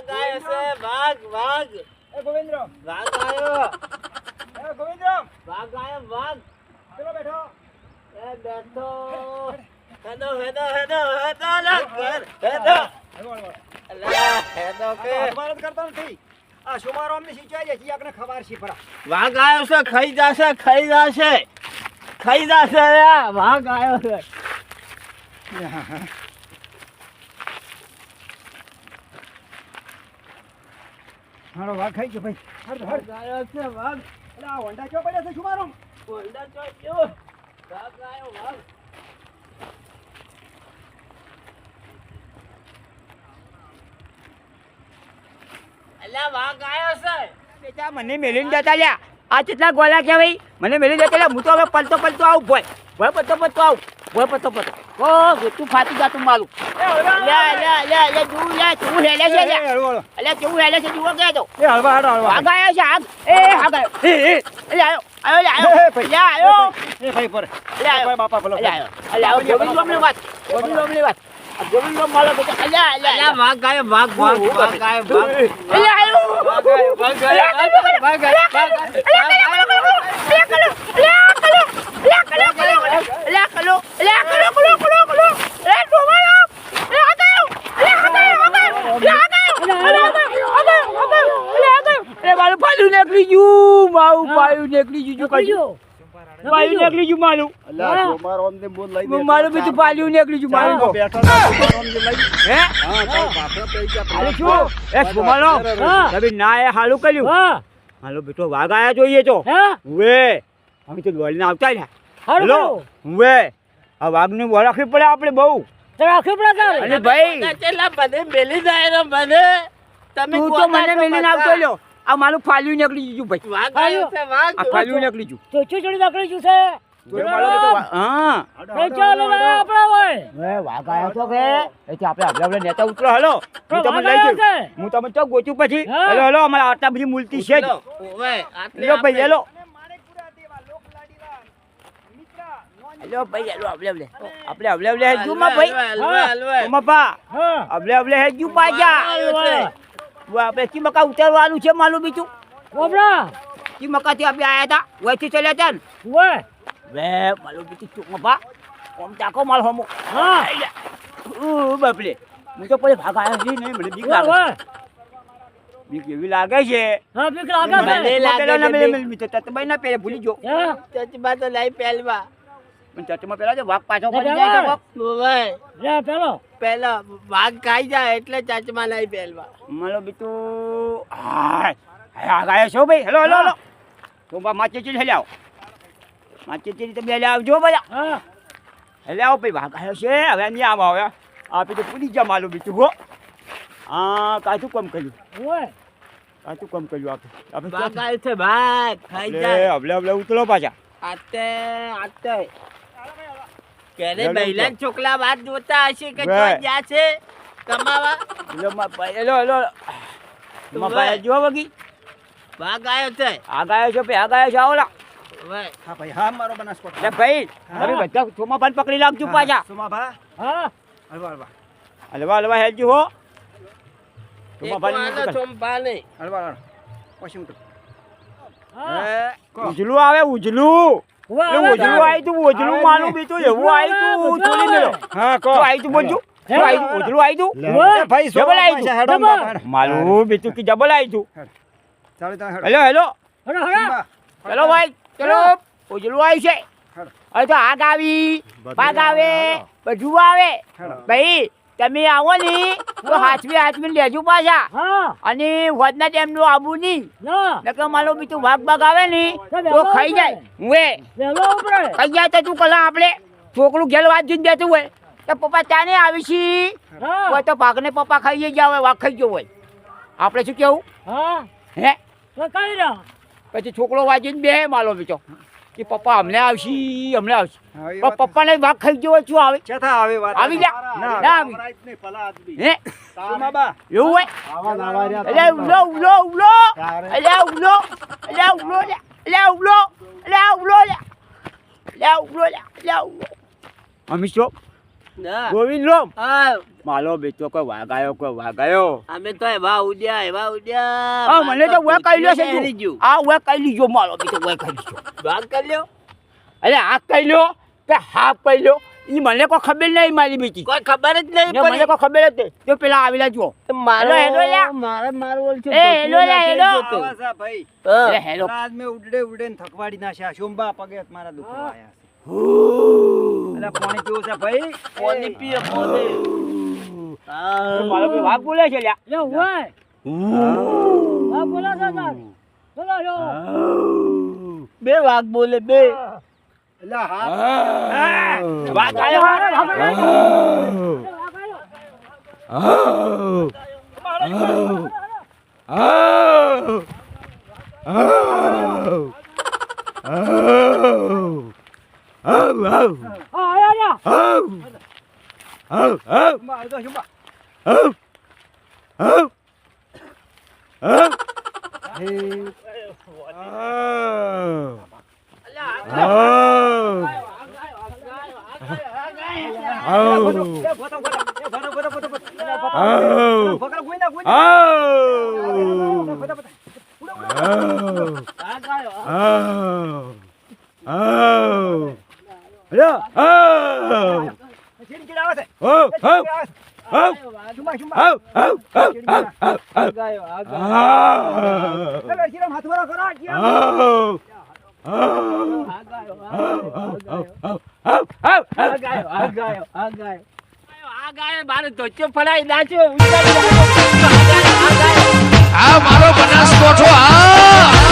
વાઘ આયો છે વાઘ વાઘ એ ગોવિંદ્ર વાઘ આયો એ ગોવિંદ્ર વાઘ આયો વાઘ ચલો બેઠો એ બેઠો હેડો હેડો હેડો હેડો લા ઘર હેડો અલા હેડો કે અમારો કરતો નથી આ સુમારો અમને સિંચાઈ છે આપણે ખબર છે ફરા વાઘ આયો છે ખાઈ જાશે વાઘ આયો છે હાલો વાઘ ખાઈ ગયો ભાઈ હડ વાઘ આયો છે વાઘ અલા આ હોંડા ચો પડ્યા છે સુમારો ઓંડા ચોટ્યો વાઘ આયો વાઘ અલા વાઘ આયો છે બેટા મને મેલીને જતા લ્યા આ કેટલા ગોળા કહેવાય મને મેલી જતા લ્યા હું તો હવે પલતો આવું ભોય પલતો આવું ઓ તું ફાટી જાતું મારું લે તું હેલે છે અલ્યા કેવું હેલે છે જુઓ કે તો એ હળવા હળવા આગ આવ્યો છે આગ આયો એ ભાઈ પર બાપા બોલો ગોવિંદની વાત ગોવિંદ માલો બેટા અલ્યા વાઘ આયો વાઘ મારું પાયું નીકળી ગયું પાયું નીકળી ગયું મારું અલ્યા સુમારો અમને બોલ લઈ દે મારું બીજું પાયું નીકળી ગયું મારું બેઠો સુમારો અમને લઈ હે હા તાર પાછળ પડી ગયા અરે શું એ સુમારો તમે ના એ હાલું કર્યું હાલો બેટો વાઘ આયા જોઈએ તો હવે અમે તો દોડીને આવતા ને હેલો હવે આ વાઘને રાખવી પડે આપણે બહુ અને ભાઈ ચેલા બધે મેલી જાય રે મને તમે તું તો મને મેલીને આવતો લ્યો આ મારું ફાલ્યું નીકળી ગયું ભાઈ વાઘ આયો છે વાઘ આ ફાલ્યું નીકળી ગયું હા વાઘ આવ્યો તો કે એટલે આપણે નેતા ઉતરો હેલો હું તમને લઈ જઉં હું તમને તો ગોચું પછી હેલો અમારા આટલા બધી મૂલતી છે જ ઓવે આટલે હેલો ભાઈ હેલો માણેકપુરા દેવા લોકલાડીવા મિત્ર હેલો ભાઈ હેલો આપણે હેજુ માં ભાઈ હલવા મપા આપણે હેજુ પાજા આપણે કી મકા ઉતારવાનું છે માલું બીજું કી મકાથી આપણે આયા હતા વહીથી ચલ્યા હતા ને વે માલું બીજું ચૂક મપા ઓમ ચાકો માલ હોમો બાપલે હું તો પછી ભાગ આવ્યો છે ને મને બીક લાગે બીક એવી લાગે છે તતભાઈ ના પેલે ભૂલી ગયો ચચબા તો લઈ પહેલવા પણ ચચમાં પેલા વાઘ પાછો પડી જાય ઓવે પેલો વાઘ ખાઈ જાય એટલે ચચમાં લઈ પહેલવા મારો બીટું આગાયો છો ભાઈ હેલો તો માચે ચીજ હેલ્યાવ માચે ચીજ તમે હેલ્યા આવજો બધા હેલ્યા આવો ભાઈ વાઘ આવ્યો છે હવે નહીં આવો હવે આપી તો પૂરી જા માલું બીટું હો કાચું કામ કર્યું આપણે વાઘ આવ્યો છે વાઘ ખાઈ જાય હવે ઉતરો પાછા આતે કેરે બૈલાન છોકલા વાત જોતા હશે કે જો જ્યાં છે કમાવા હેલો ભાઈ જો વગી વાઘ આવ્યો છે આગ આવ્યો છે ભાઈ આગ આવ્યો છે આવલા ઓવે હા ભાઈ હા મારો બનાસકોઠા ભાઈ તમે બધા ચોમાપાન પકડી લાગજો પાછા સુમાભા હળવા હલવા હેલજો હો ચોંપાને હળવા પછી ઉતર ઉજલું આવે ઉજલું આવી તું ઉજલું માનું બીજું એવું આવી તું છોડી મેલો હા કો આવી તું બોલજો ઉજલું આવી તું ભાઈ જબલ આવી તું માલું બીજું કે જબલ આવી તું ચાલો હેલો ચલો ભાઈ ચલો ઉજલું આવી છે હવે તો આગ આવી પાગ આવે બધું આવે ભાઈ તમે આવો ને તો હાથવી લેજો પાછા અને વધના ટાઈમનું આબુ નહીં નકર માલો બીજું વાઘ આવે ને તો ખાઈ જાય ખાઈ જાય તો તું કલા આપણે છોકરું ઘેર વાત જોઈને બેઠું હોય તો પપ્પા ત્યાં આવી છી હોય તો ભાગને પપ્પા ખાઈ ગયા હોય વાઘ ખાઈ ગયો હોય આપણે શું કેવું હે પછી છોકરો વાંચીને બે માલો બીજો કે પપ્પા હમણાં આવશી પણ પપ્પાને વાઘ ખાઈ ગયો શું આવે આવી જા ના આવી હે એવું હોય અમીશો ના. ગોવિંદ લોમ હા, માલો બેટો કોઈ વાગાયો અમે તો એવા ઉડ્યા. હા મને તો વે કહી લ્યો છે હેરી તું. ગયું. આ વે કહી લીજો માલો બેટો વે કહી લીજો ભાગ કરી લ્યો. અરે આ કહી લ્યો કે હા કહી લ્યો ઈ મને કોઈ ખબર નહીં મારી બેટી કોઈ ખબર જ નહીં ને મને પડી. કોઈ ખબર જ નહીં તો પેલા આવેલા જુઓ મારો હેલો, હેલો, મારે મારવું છે. એ, હેલો, હેલો. આવા છે ભાઈ હા. અરે હેલો આજ મેં ઉડે ને થકવાડી નાખ્યા શોંબા પગે મારા દુખવા આયા છે એટલે પાણી પીવું છે ભાઈ પાણી પીએ, પાણી. હા. મારો ભાઈ વાઘ બોલે છે લ્યા યો હોય હા બોલો સરદાર બોલો યો બે વાઘ બોલે બે. એટલે હા વાઘ આવ્યો હા આયા શોંબા આ તો શોંબા આ ગાય મારે ધોચો ફલાઈ નાખ્યો આ મારો બનાસકોઠો આ